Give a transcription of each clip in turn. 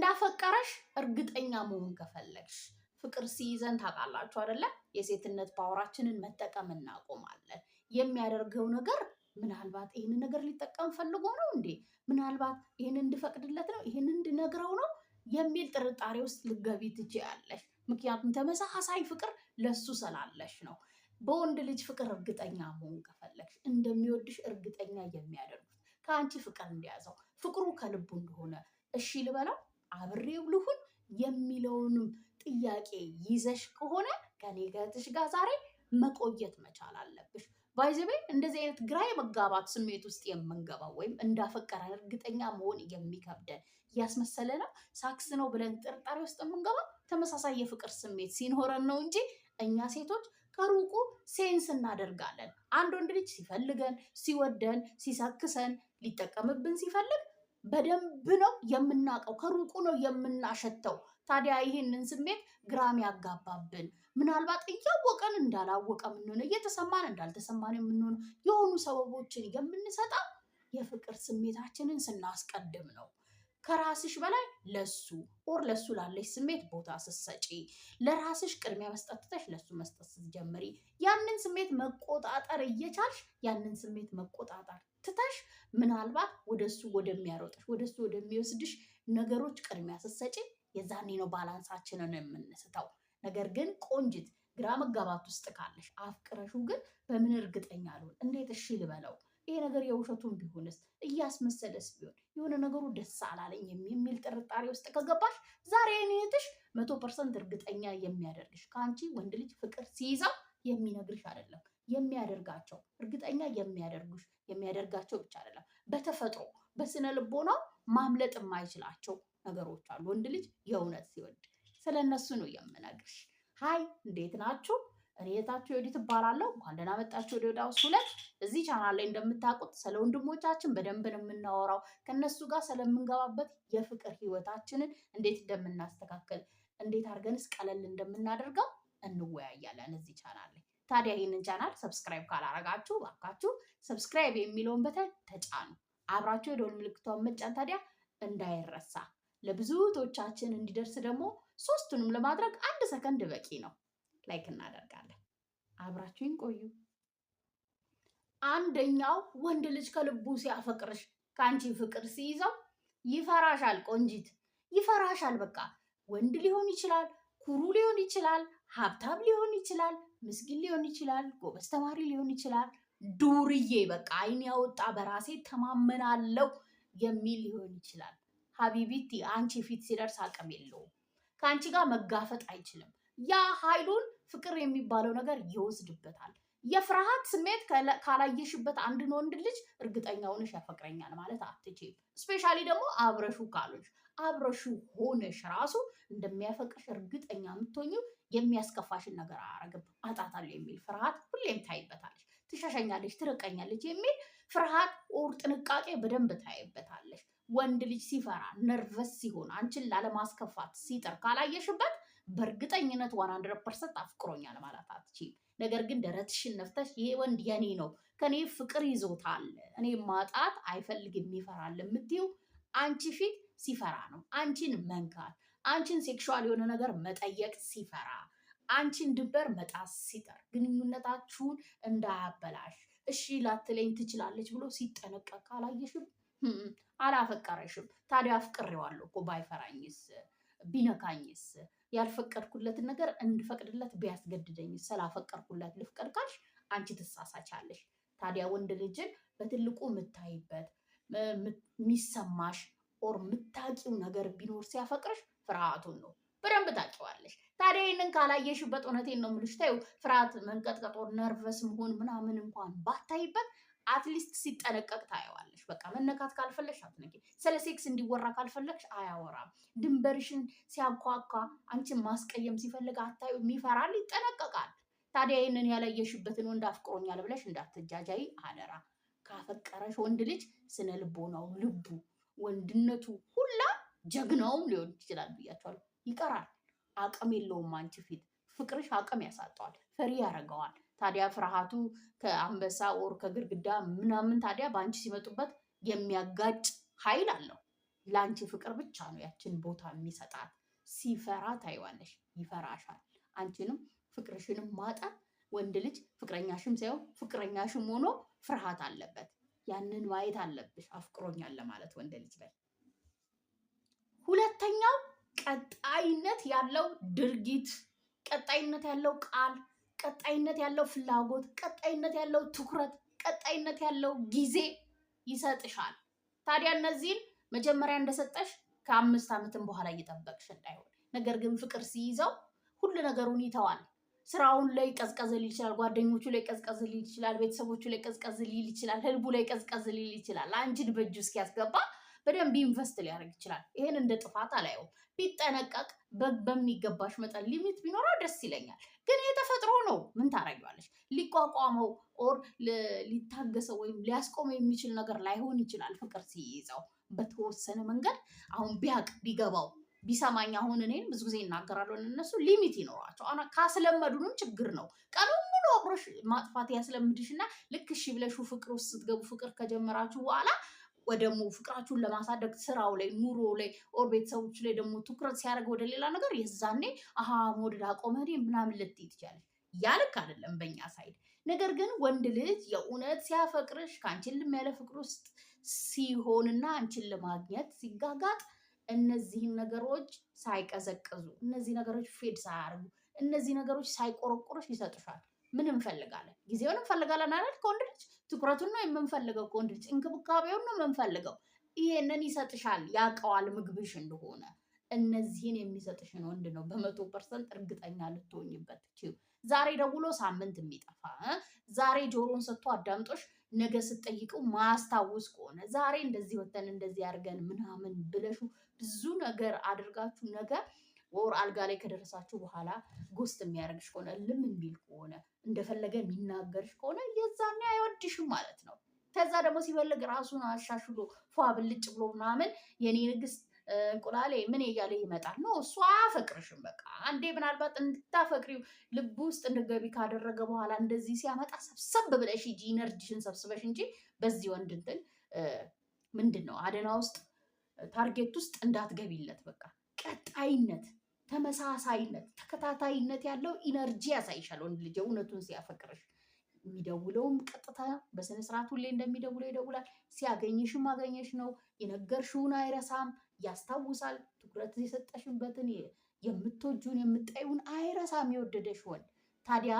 እንዳፈቀረሽ እርግጠኛ መሆን ከፈለግሽ ፍቅር ሲይዘን ታውቃላችሁ አይደለ? የሴትነት ፓወራችንን መጠቀም እናቆማለን። የሚያደርገው ነገር ምናልባት ይህንን ነገር ሊጠቀም ፈልጎ ነው እንዴ? ምናልባት ይህንን እንድፈቅድለት ነው፣ ይህንን እንድነግረው ነው የሚል ጥርጣሬ ውስጥ ልገቢ ትችያለሽ። ምክንያቱም ተመሳሳይ ፍቅር ለሱ ስላለሽ ነው። በወንድ ልጅ ፍቅር እርግጠኛ መሆን ከፈለግሽ እንደሚወድሽ እርግጠኛ የሚያደርጉት ከአንቺ ፍቅር እንደያዘው ፍቅሩ ከልቡ እንደሆነ እሺ ልበለው አብሬው ልሁን የሚለውንም ጥያቄ ይዘሽ ከሆነ ከኔ ከእህትሽ ጋር ዛሬ መቆየት መቻል አለብሽ። ባይዘቤ እንደዚህ አይነት ግራ የመጋባት ስሜት ውስጥ የምንገባው ወይም እንዳፈቀረን እርግጠኛ መሆን የሚከብደን እያስመሰለ ነው ሳክስ ነው ብለን ጥርጣሬ ውስጥ የምንገባው ተመሳሳይ የፍቅር ስሜት ሲኖረን ነው እንጂ እኛ ሴቶች ከሩቁ ሴንስ እናደርጋለን። አንድ ወንድ ልጅ ሲፈልገን፣ ሲወደን፣ ሲሳክሰን፣ ሊጠቀምብን ሲፈልግ በደንብ ነው የምናውቀው፣ ከሩቁ ነው የምናሸተው። ታዲያ ይህንን ስሜት ግራም ያጋባብን ምናልባት እያወቀን እንዳላወቀ የምንሆነ እየተሰማን እንዳልተሰማን የምንሆነ የሆኑ ሰበቦችን የምንሰጠው የፍቅር ስሜታችንን ስናስቀድም ነው። ከራስሽ በላይ ለሱ ኦር ለሱ ላለሽ ስሜት ቦታ ስትሰጪ፣ ለራስሽ ቅድሚያ መስጠት ትተሽ ለሱ መስጠት ስትጀምሪ፣ ያንን ስሜት መቆጣጠር እየቻልሽ ያንን ስሜት መቆጣጠር ትተሽ ምናልባት ወደሱ ወደሚያሮጥሽ ወደሱ ወደሚወስድሽ ነገሮች ቅድሚያ ስትሰጪ የዛኔ ነው ባላንሳችንን የምንስተው። ነገር ግን ቆንጅት ግራ መጋባት ውስጥ ካለሽ አፍቅረሹ ግን በምን እርግጠኛ ልሆን፣ እንዴት እሺ ልበለው፣ ይሄ ነገር የውሸቱን ቢሆንስ፣ እያስመሰለስ ቢሆን የሆነ ነገሩ ደስ አላለኝም የሚል ጥርጣሬ ውስጥ ከገባሽ ዛሬ እህትሽ 100% እርግጠኛ የሚያደርግሽ ከአንቺ ወንድ ልጅ ፍቅር ሲይዛው የሚነግርሽ አይደለም የሚያደርጋቸው እርግጠኛ የሚያደርጋቸው ብቻ አይደለም፣ በተፈጥሮ በስነ ልቦናው ማምለጥ የማይችላቸው ነገሮች አሉ። ወንድ ልጅ የእውነት ሲወድ ስለነሱ ነው የምነግርሽ። ሃይ እንዴት ናችሁ? እኔ እህታችሁ ዮዲት እባላለሁ። እንኳን ደህና መጣችሁ ወደ ዮድ ሃውስ 2። እዚህ ቻናል ላይ እንደምታውቁት ስለ ወንድሞቻችን በደንብ ነው የምናወራው። ከነሱ ጋር ስለምንገባበት የፍቅር ህይወታችንን እንዴት እንደምናስተካከል፣ እንዴት አድርገንስ ቀለል እንደምናደርገው እንወያያለን እዚህ ቻናል ላይ። ታዲያ ይህንን ቻናል ሰብስክራይብ ካላረጋችሁ እባካችሁ ሰብስክራይብ የሚለውን በተን ተጫኑ። አብራችሁ የደወል ምልክቷን መጫን ታዲያ እንዳይረሳ። ለብዙ እህቶቻችን እንዲደርስ ደግሞ ሶስቱንም ለማድረግ 1 ሰከንድ በቂ ነው። ላይክ እናደርጋለን። አብራችሁኝ ቆዩ። አንደኛው ወንድ ልጅ ከልቡ ሲያፈቅርሽ ከአንቺ ፍቅር ሲይዘው ይፈራሻል። ቆንጂት ይፈራሻል። በቃ ወንድ ሊሆን ይችላል፣ ኩሩ ሊሆን ይችላል፣ ሀብታም ሊሆን ይችላል፣ ምስኪን ሊሆን ይችላል፣ ጎበዝ ተማሪ ሊሆን ይችላል፣ ዱርዬ በቃ አይን ያወጣ በራሴ ተማመናለው የሚል ሊሆን ይችላል። ሀቢቢቲ አንቺ ፊት ሲደርስ አቅም የለውም። ከአንቺ ጋር መጋፈጥ አይችልም። ያ ኃይሉን ፍቅር የሚባለው ነገር ይወስድበታል። የፍርሃት ስሜት ካላየሽበት አንድን ወንድ ልጅ እርግጠኛ ሆነሽ ያፈቅረኛል ማለት አትችይም። ስፔሻሊ ደግሞ አብረሹ ካሉሽ አብረሹ ሆነሽ ራሱ እንደሚያፈቅርሽ እርግጠኛ የምትሆኚው የሚያስከፋሽን ነገር አያረግም፣ አጣታለሁ የሚል ፍርሃት ሁሌም ታይበታለሽ። ትሸሸኛለች፣ ትርቀኛለች የሚል ፍርሃት ኦር ጥንቃቄ በደንብ ታይበታለሽ። ወንድ ልጅ ሲፈራ ነርቨስ ሲሆን አንቺን ላለማስከፋት ሲጥር ካላየሽበት በእርግጠኝነት 100% አፍቅሮኛል ማለት አትችይም። ነገር ግን ደረትሽን ነፍተሽ ይሄ ወንድ የኔ ነው፣ ከኔ ፍቅር ይዞታል፣ እኔ ማጣት አይፈልግም ይፈራል የምትይው አንቺ ፊት ሲፈራ ነው። አንቺን መንካት፣ አንቺን ሴክሹዋል የሆነ ነገር መጠየቅ ሲፈራ፣ አንቺን ድንበር መጣስ ሲጠር፣ ግንኙነታችሁን እንዳያበላሽ እሺ ላትለኝ ትችላለች ብሎ ሲጠነቀቅ ካላየሽም አላፈቀረሽም። ታዲያ አፍቅሬዋለሁ እኮ ባይፈራኝስ፣ ቢነካኝስ፣ ያልፈቀድኩለትን ነገር እንድፈቅድለት ቢያስገድደኝስ፣ ስላፈቀርኩለት ልፍቀድ ካልሽ አንቺ ትሳሳቻለሽ። ታዲያ ወንድ ልጅን በትልቁ የምታይበት የሚሰማሽ ኦር የምታቂው ነገር ቢኖር ሲያፈቅርሽ ፍርሃቱን ነው። በደንብ ታቂዋለሽ። ታዲያ ይህንን ካላየሽበት እውነቴን ነው የምልሽ ተይው፣ ፍርሃት መንቀጥቀጦ ነርቨስ መሆን ምናምን እንኳን ባታይበት አትሊስት ሲጠነቀቅ ታየዋለሽ። በቃ መነካት ካልፈለግሽ አትነቂ። ስለ ሴክስ እንዲወራ ካልፈለግሽ አያወራም። ድንበርሽን ሲያኳኳ አንቺን ማስቀየም ሲፈልግ አታዩ። ይፈራል፣ ይጠነቀቃል። ታዲያ ይህንን ያላየሽበትን ወንድ አፍቅሮኛል ብለሽ እንዳትጃጃይ አደራ። ካፈቀረሽ ወንድ ልጅ ስነ ልቦናው፣ ልቡ፣ ወንድነቱ ሁላ ጀግናውም ሊሆን ይችላል ብያቸዋለሁ፣ ይቀራል። አቅም የለውም አንቺ ፊት። ፍቅርሽ አቅም ያሳጠዋል፣ ፈሪ ያደርገዋል። ታዲያ ፍርሃቱ ከአንበሳ ወር ከግድግዳ ምናምን ታዲያ በአንቺ ሲመጡበት የሚያጋጭ ኃይል አለው። ላንቺ ፍቅር ብቻ ነው ያችን ቦታ የሚሰጣት። ሲፈራ ታይዋለሽ፣ ይፈራሻል። አንቺንም ፍቅርሽንም ማጣት ወንድ ልጅ ፍቅረኛሽም ሳይሆን ፍቅረኛሽም ሆኖ ፍርሃት አለበት። ያንን ማየት አለብሽ አፍቅሮኛል ለማለት ወንድ ልጅ ላይ። ሁለተኛው ቀጣይነት ያለው ድርጊት፣ ቀጣይነት ያለው ቃል፣ ቀጣይነት ያለው ፍላጎት፣ ቀጣይነት ያለው ትኩረት፣ ቀጣይነት ያለው ጊዜ ይሰጥሻል። ታዲያ እነዚህን መጀመሪያ እንደሰጠሽ ከ5 ዓመትም በኋላ እየጠበቅሽ እንዳይሆን። ነገር ግን ፍቅር ሲይዘው ሁሉ ነገሩን ይተዋል። ስራውን ላይ ቀዝቀዝ ሊል ይችላል፣ ጓደኞቹ ላይ ቀዝቀዝ ሊል ይችላል፣ ቤተሰቦቹ ላይ ቀዝቀዝ ሊል ይችላል፣ ህልቡ ላይ ቀዝቀዝ ሊል ይችላል። አንቺን በእጁ እስኪያስገባ በደንብ ኢንቨስት ሊያደርግ ይችላል። ይሄን እንደ ጥፋት አላየውም። ቢጠነቀቅ በሚገባሽ መጠን ሊሚት ቢኖረው ደስ ይለኛል። ግን የተፈጥሮ ነው። ምን ታረጊዋለሽ? ሊቋቋመው ኦር ሊታገሰው ወይም ሊያስቆመው የሚችል ነገር ላይሆን ይችላል። ፍቅር ሲይዘው በተወሰነ መንገድ አሁን ቢያቅ ቢገባው ቢሰማኝ አሁን እኔን ብዙ ጊዜ ይናገራሉ። እነሱ ሊሚት ይኖራቸው አሁን ካስለመዱንም ችግር ነው። ቀኑን ሙሉ አብሮሽ ማጥፋት ያስለምድሽና ልክ እሺ ብለሽ ፍቅር ውስጥ ስትገቡ ፍቅር ከጀመራችሁ በኋላ ወደሞ ፍቅራችሁን ለማሳደግ ስራው ላይ ኑሮ ላይ ኦር ቤተሰቦች ላይ ደግሞ ትኩረት ሲያደርግ ወደ ሌላ ነገር የዛኔ አሃ መውደድ አቆመ ምናምን ልትይ ትችላለሽ። ያ ልክ አይደለም በእኛ ሳይድ። ነገር ግን ወንድ ልጅ የእውነት ሲያፈቅርሽ ከአንቺን ልም ያለ ፍቅር ውስጥ ሲሆንና አንቺን ለማግኘት ሲጋጋጥ እነዚህን ነገሮች ሳይቀዘቅዙ፣ እነዚህ ነገሮች ፌድ ሳያርጉ፣ እነዚህ ነገሮች ሳይቆረቆረሽ ይሰጡሻል። ምን እንፈልጋለን? ጊዜውን እንፈልጋለን አይደል? ከወንድ ልጅ ትኩረቱን ነው የምንፈልገው። ከወንድ ልጅ እንክብካቤውን ነው የምንፈልገው። ይሄንን ይሰጥሻል። ያውቀዋል ምግብሽ እንደሆነ። እነዚህን የሚሰጥሽን ወንድ ነው 100% እርግጠኛ ልትሆኝበት ትችይው። ዛሬ ደውሎ ሳምንት የሚጠፋ ዛሬ ጆሮን ሰጥቶ አዳምጦሽ ነገ ስትጠይቀው ማስታወስ ከሆነ ዛሬ እንደዚህ ወተን እንደዚህ አድርገን ምናምን ብለሹ ብዙ ነገር አድርጋችሁ ነገር ወር አልጋ ላይ ከደረሳችሁ በኋላ ጎስት የሚያደርግሽ ከሆነ ልም የሚል ከሆነ እንደፈለገ የሚናገርሽ ከሆነ የዛኔ አይወድሽም ማለት ነው። ከዛ ደግሞ ሲፈልግ ራሱን አሻሽሎ ፏ ብልጭ ብሎ ምናምን የኔ ንግስት እንቁላሌ ምን እያለ ይመጣል ነው። እሱ አያፈቅርሽም። በቃ አንዴ ምናልባት እንድታፈቅሪው ልብ ውስጥ እንድገቢ ካደረገ በኋላ እንደዚህ ሲያመጣ ሰብሰብ ብለሽ ሂጂ፣ ኢነርጂሽን ሰብስበሽ እንጂ በዚህ ወንድ እንትን ምንድን ነው አደና ውስጥ ታርጌት ውስጥ እንዳትገቢለት። በቃ ቀጣይነት፣ ተመሳሳይነት፣ ተከታታይነት ያለው ኢነርጂ ያሳይሻል ወንድ ልጅ እውነቱን ሲያፈቅርሽ። የሚደውለውም ቀጥታ በስነ ስርዓት ሁሌ እንደሚደውለው ይደውላል። ሲያገኝሽም አገኘሽ ነው። የነገርሽውን አይረሳም፣ ያስታውሳል። ትኩረት የሰጠሽበትን የምትወጁን የምታዩን አይረሳም የወደደሽ ወንድ። ታዲያ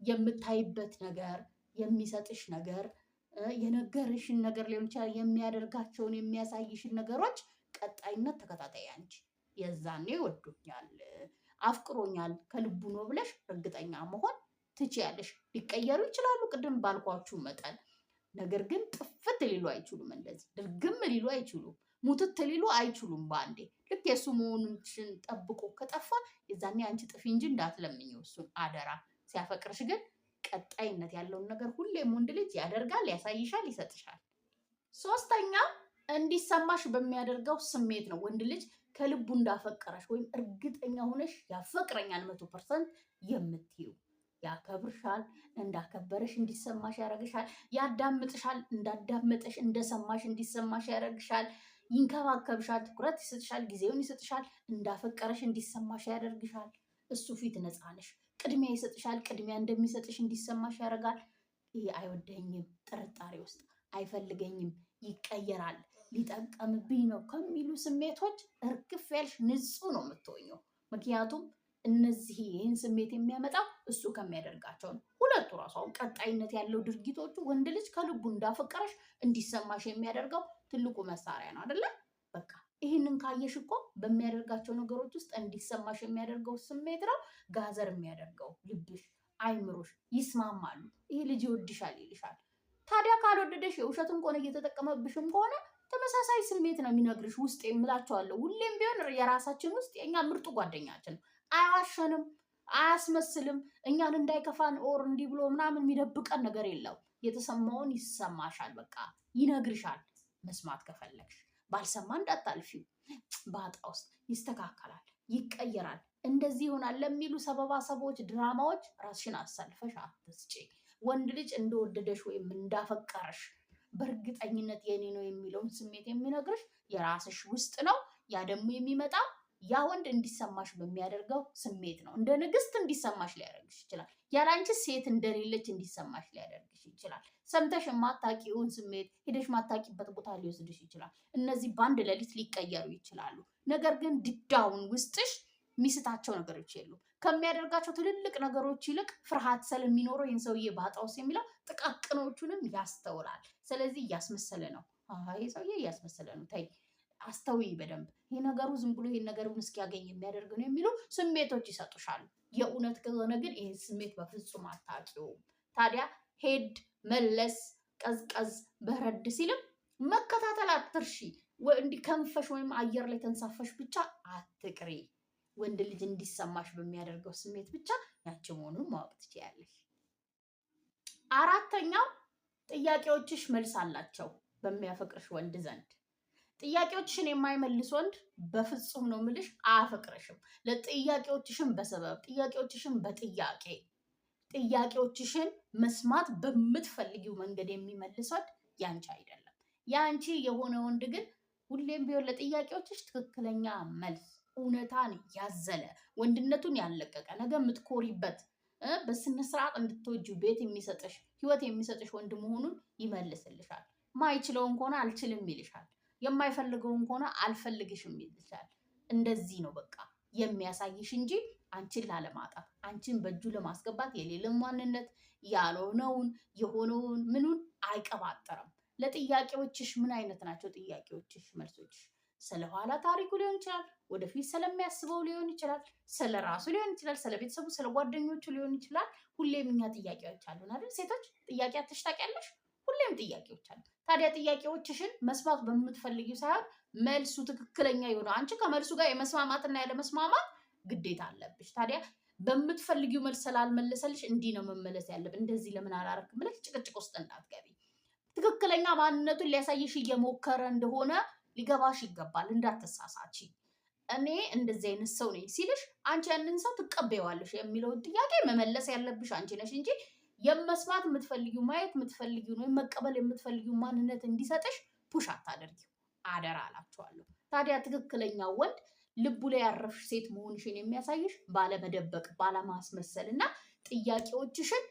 የምታይበት ነገር፣ የሚሰጥሽ ነገር፣ የነገርሽን ነገር ሊሆን ይችላል፣ የሚያደርጋቸውን የሚያሳይሽን ነገሮች ቀጣይነት፣ ተከታታይ አንቺ የዛኔ ወዶኛል፣ አፍቅሮኛል ከልቡ ነው ብለሽ እርግጠኛ መሆን ትችያለሽ። ሊቀየሩ ይችላሉ ቅድም ባልኳችሁ መጠን። ነገር ግን ጥፍት ሊሉ አይችሉም። እንደዚህ ድርግም ሊሉ አይችሉም። ሙትት ሊሉ አይችሉም በአንዴ። ልክ የእሱ መሆኑን ጠብቆ ከጠፋ የዛኔ አንቺ ጥፊ እንጂ እንዳትለምኝው እሱን አደራ። ሲያፈቅርሽ ግን ቀጣይነት ያለውን ነገር ሁሌም ወንድ ልጅ ያደርጋል፣ ያሳይሻል፣ ይሰጥሻል። ሶስተኛ እንዲሰማሽ በሚያደርገው ስሜት ነው። ወንድ ልጅ ከልቡ እንዳፈቀረሽ ወይም እርግጠኛ ሆነሽ ያፈቅረኛል 100% የምትዩ ያከብርሻል፣ እንዳከበረሽ እንዲሰማሽ ያደርግሻል። ያዳምጥሻል፣ እንዳዳመጠሽ እንደሰማሽ እንዲሰማሽ ያደርግሻል። ይንከባከብሻል፣ ትኩረት ይሰጥሻል፣ ጊዜውን ይሰጥሻል፣ እንዳፈቀረሽ እንዲሰማሽ ያደርግሻል። እሱ ፊት ነፃ ነሽ። ቅድሚያ ይሰጥሻል፣ ቅድሚያ እንደሚሰጥሽ እንዲሰማሽ ያደርጋል። ይሄ አይወደኝም፣ ጥርጣሬ ውስጥ አይፈልገኝም፣ ይቀየራል፣ ሊጠቀምብኝ ነው ከሚሉ ስሜቶች እርግፍ ያልሽ ንጹህ ነው የምትሆኘው። ምክንያቱም እነዚህ ይህን ስሜት የሚያመጣው እሱ ከሚያደርጋቸው ነው። ሁለቱ ራሱ አሁን ቀጣይነት ያለው ድርጊቶቹ ወንድ ልጅ ከልቡ እንዳፈቀረሽ እንዲሰማሽ የሚያደርገው ትልቁ መሳሪያ ነው አይደለ? በቃ ይህንን ካየሽ እኮ በሚያደርጋቸው ነገሮች ውስጥ እንዲሰማሽ የሚያደርገው ስሜት ነው ጋዘር የሚያደርገው። ልብሽ፣ አይምሮሽ ይስማማሉ። ይሄ ልጅ ይወድሻል ይልሻል። ታዲያ ካልወደደሽ የውሸትም ከሆነ እየተጠቀመብሽም ከሆነ ተመሳሳይ ስሜት ነው የሚነግርሽ። ውስጥ የምላቸዋለሁ ሁሌም ቢሆን የራሳችን ውስጥ የእኛ ምርጡ ጓደኛችን አያዋሸንም፣ አያስመስልም። እኛን እንዳይከፋን ኦር እንዲህ ብሎ ምናምን የሚደብቀን ነገር የለው። የተሰማውን ይሰማሻል፣ በቃ ይነግርሻል። መስማት ከፈለግሽ ባልሰማ እንዳታልፊው። ባጣ ውስጥ ይስተካከላል፣ ይቀየራል፣ እንደዚህ ይሆናል ለሚሉ ሰበባ ሰቦች፣ ድራማዎች ራስሽን አሳልፈሽ አትስጪ። ወንድ ልጅ እንደወደደሽ ወይም እንዳፈቀረሽ በእርግጠኝነት የኔ ነው የሚለውን ስሜት የሚነግርሽ የራስሽ ውስጥ ነው። ያ ደግሞ የሚመጣው ያ ወንድ እንዲሰማሽ በሚያደርገው ስሜት ነው። እንደ ንግስት እንዲሰማሽ ሊያደርግሽ ይችላል። ያላንቺ ሴት እንደሌለች እንዲሰማሽ ሊያደርግሽ ይችላል። ሰምተሽ የማታውቂውን ስሜት ሄደሽ ማታውቂበት ቦታ ሊወስድሽ ይችላል። እነዚህ በአንድ ሌሊት ሊቀየሩ ይችላሉ። ነገር ግን ድዳውን ውስጥሽ የሚስታቸው ነገሮች የሉም። ከሚያደርጋቸው ትልልቅ ነገሮች ይልቅ ፍርሃት ስለሚኖረው ይህን ሰውዬ ባጣውስ የሚለው ጥቃቅኖቹንም ያስተውላል። ስለዚህ እያስመሰለ ነው። ይህ ሰውዬ እያስመሰለ ነው። ተይ አስተውይ በደንብ። ይህ ነገሩ ዝም ብሎ ይህን ነገሩን እስኪያገኝ የሚያደርግ ነው የሚሉ ስሜቶች ይሰጡሻል። የእውነት ከሆነ ግን ይህን ስሜት በፍጹም አታውቂውም። ታዲያ ሄድ መለስ ቀዝቀዝ በረድ ሲልም መከታተል አትርሺ። እንዲህ ከንፈሽ ወይም አየር ላይ ተንሳፈሽ ብቻ አትቅሪ። ወንድ ልጅ እንዲሰማሽ በሚያደርገው ስሜት ብቻ ያቺ መሆኑን ማወቅ ትችያለሽ። አራተኛው ጥያቄዎችሽ መልስ አላቸው በሚያፈቅርሽ ወንድ ዘንድ። ጥያቄዎችሽን የማይመልስ ወንድ በፍጹም ነው የምልሽ አያፈቅርሽም። ለጥያቄዎችሽን በሰበብ ጥያቄዎችሽን በጥያቄ ጥያቄዎችሽን መስማት በምትፈልጊው መንገድ የሚመልስ ወንድ ያንቺ አይደለም። ያንቺ የሆነ ወንድ ግን ሁሌም ቢሆን ለጥያቄዎችሽ ትክክለኛ መልስ፣ እውነታን ያዘለ ወንድነቱን ያለቀቀ ነገ የምትኮሪበት በስነ ስርዓት እንድትወጂው ቤት የሚሰጥሽ ህይወት የሚሰጥሽ ወንድ መሆኑን ይመልስልሻል። ማይችለውን ከሆነ አልችልም ይልሻል። የማይፈልገውን ከሆነ አልፈልግሽም ይልሻል። እንደዚህ ነው በቃ የሚያሳይሽ እንጂ አንቺን ላለማጣት አንቺን በእጁ ለማስገባት የሌለን ማንነት ያልሆነውን የሆነውን ምኑን አይቀባጠርም። ለጥያቄዎችሽ ምን አይነት ናቸው ጥያቄዎችሽ? መልሶችሽ ስለኋላ ታሪኩ ሊሆን ይችላል፣ ወደፊት ስለሚያስበው ሊሆን ይችላል፣ ስለ ራሱ ሊሆን ይችላል፣ ስለ ቤተሰቡ፣ ስለ ጓደኞቹ ሊሆን ይችላል። ሁሌም እኛ ጥያቄዎች አሉን አይደል? ሴቶች ጥያቄ አትሽ ታውቂያለሽ? ሁሌም ጥያቄዎች አሉ። ታዲያ ጥያቄዎችሽን መስማት በምትፈልጊው ሳይሆን መልሱ ትክክለኛ የሆነው አንቺ ከመልሱ ጋር የመስማማትና ያለመስማማት ግዴታ አለብሽ። ታዲያ በምትፈልጊው መልስ ስላልመለሰልሽ እንዲህ ነው መመለስ ያለብን፣ እንደዚህ ለምን አላረክም ብለሽ ጭቅጭቅ ውስጥ እንዳትገቢ። ትክክለኛ ማንነቱን ሊያሳይሽ እየሞከረ እንደሆነ ሊገባሽ ይገባል። እንዳትሳሳቺ። እኔ እንደዚህ አይነት ሰው ነኝ ሲልሽ አንቺ ያንን ሰው ትቀበይዋለሽ የሚለውን ጥያቄ መመለስ ያለብሽ አንቺ ነሽ እንጂ የመስማት የምትፈልጊው ማየት የምትፈልጊው ወይም መቀበል የምትፈልጊው ማንነት እንዲሰጥሽ ፑሽ አታደርጊው። አደራ አላችኋለሁ። ታዲያ ትክክለኛው ወንድ ልቡ ላይ ያረፍሽ ሴት መሆንሽን የሚያሳይሽ ባለመደበቅ፣ ባለማስመሰል እና ጥያቄዎችሽን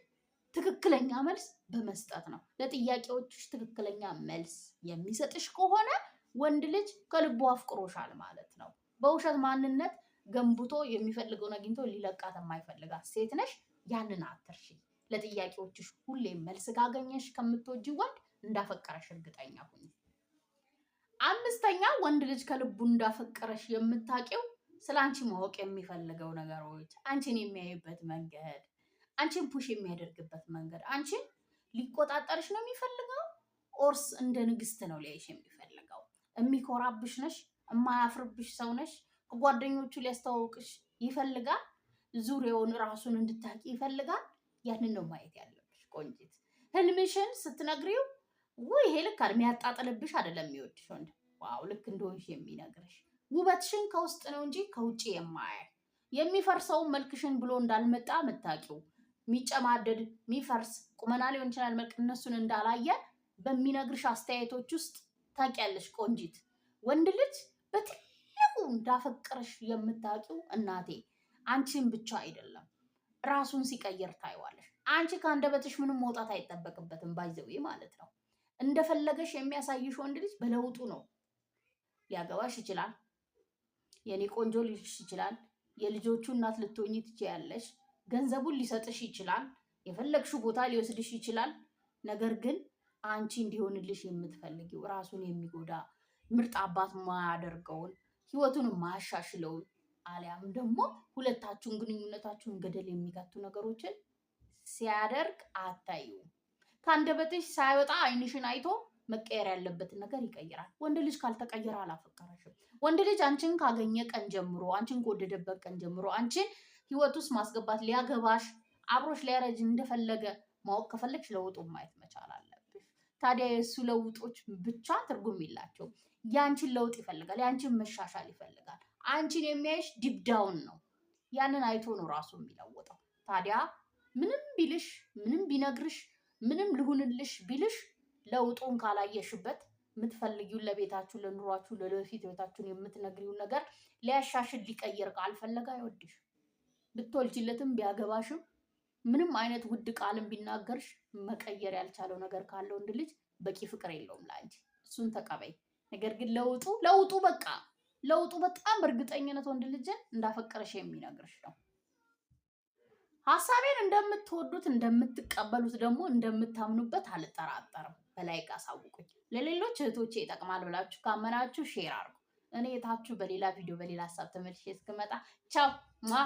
ትክክለኛ መልስ በመስጠት ነው። ለጥያቄዎችሽ ትክክለኛ መልስ የሚሰጥሽ ከሆነ ወንድ ልጅ ከልቡ አፍቅሮሻል ማለት ነው። በውሸት ማንነት ገንብቶ የሚፈልገውን አግኝቶ ሊለቃት የማይፈልጋት ሴት ነሽ። ያንን አትርሺ። ለጥያቄዎችሽ ሁሌም መልስ ካገኘሽ ከምትወጂ ወንድ እንዳፈቀረሽ እርግጠኛ ሁኚ። አምስተኛ ወንድ ልጅ ከልቡ እንዳፈቀረሽ የምታውቂው ስለ አንቺ ማወቅ የሚፈልገው ነገሮች፣ አንቺን የሚያይበት መንገድ፣ አንቺን ፑሽ የሚያደርግበት መንገድ። አንቺን ሊቆጣጠርሽ ነው የሚፈልገው ኦርስ እንደ ንግስት ነው ሊያይሽ የሚፈልገው? የሚኮራብሽ ነሽ? የማያፍርብሽ ሰው ነሽ? ከጓደኞቹ ሊያስተዋውቅሽ ይፈልጋል? ዙሪያውን ራሱን እንድታቂ ይፈልጋል? ያንን ነው ማየት ያለብሽ ቆንጂት። ህልምሽን ስትነግሪው ይሄ ልክ የሚያጣጥልብሽ አይደለም የሚወድሽ ወንድ፣ ዋው ልክ እንደሆንሽ የሚነግርሽ። ውበትሽን ከውስጥ ነው እንጂ ከውጭ የማያይ። የሚፈርሰውን መልክሽን ብሎ እንዳልመጣ የምታውቂው የሚጨማደድ የሚፈርስ ቁመና ሊሆን ይችላል መልክ፣ እነሱን እንዳላየ በሚነግርሽ አስተያየቶች ውስጥ ታውቂያለሽ ቆንጂት። ወንድ ልጅ በትልቁ እንዳፈቀረሽ የምታውቂው እናቴ አንቺን ብቻ አይደለም ራሱን ሲቀይር ታይዋለሽ። አንቺ ከአንደበትሽ ምንም መውጣት አይጠበቅበትም ባይዘዌ ማለት ነው። እንደፈለገሽ የሚያሳይሽ ወንድ ልጅ በለውጡ ነው። ሊያገባሽ ይችላል፣ የኔ ቆንጆ ሊልሽ ይችላል፣ የልጆቹ እናት ልትሆኚ ትችያለሽ፣ ገንዘቡን ሊሰጥሽ ይችላል፣ የፈለግሽው ቦታ ሊወስድሽ ይችላል። ነገር ግን አንቺ እንዲሆንልሽ የምትፈልጊው ራሱን የሚጎዳ ምርጥ አባት ማያደርገውን ህይወቱን ማያሻሽለውን አሊያም ደግሞ ሁለታችሁን ግንኙነታችሁን ገደል የሚከቱ ነገሮችን ሲያደርግ አታዩም። ከአንደበትሽ ሳይወጣ አይንሽን አይቶ መቀየር ያለበትን ነገር ይቀይራል። ወንድ ልጅ ካልተቀየረ አላፈቀረሽም። ወንድ ልጅ አንቺን ካገኘ ቀን ጀምሮ፣ አንቺን ከወደደበት ቀን ጀምሮ አንቺን ህይወት ውስጥ ማስገባት ሊያገባሽ አብሮሽ ሊያረጅ እንደፈለገ ማወቅ ከፈለግሽ ለውጡን ማየት መቻል አለብሽ። ታዲያ የእሱ ለውጦች ብቻ ትርጉም የላቸውም። ያንቺን ለውጥ ይፈልጋል፣ ያንቺን መሻሻል ይፈልጋል። አንቺን የሚያይሽ ዲፕዳውን ነው። ያንን አይቶ ነው ራሱ የሚለውጠው። ታዲያ ምንም ቢልሽ፣ ምንም ቢነግርሽ፣ ምንም ልሁንልሽ ቢልሽ ለውጡን ካላየሽበት የምትፈልጊውን ለቤታችሁ፣ ለኑሯችሁ፣ ለወደፊት ህይወታችሁን የምትነግሪውን ነገር ሊያሻሽል ሊቀይር ካልፈለገ አይወድሽ። ብትወልጂለትም ቢያገባሽም ምንም አይነት ውድ ቃልም ቢናገርሽ መቀየር ያልቻለው ነገር ካለ ወንድ ልጅ በቂ ፍቅር የለውም ለአንቺ። እሱን ተቀበይ። ነገር ግን ለውጡ በቃ ለውጡ በጣም በእርግጠኝነት ወንድ ልጅን እንዳፈቀረሽ የሚነግርሽ ነው። ሀሳቤን እንደምትወዱት እንደምትቀበሉት ደግሞ እንደምታምኑበት አልጠራጠርም። በላይ አሳውቁኝ። ለሌሎች እህቶቼ ይጠቅማል ብላችሁ ካመናችሁ ሼር አድርጉ። እኔ የታችሁ በሌላ ቪዲዮ በሌላ ሀሳብ ተመልሼ እስክመጣ ቻው ማ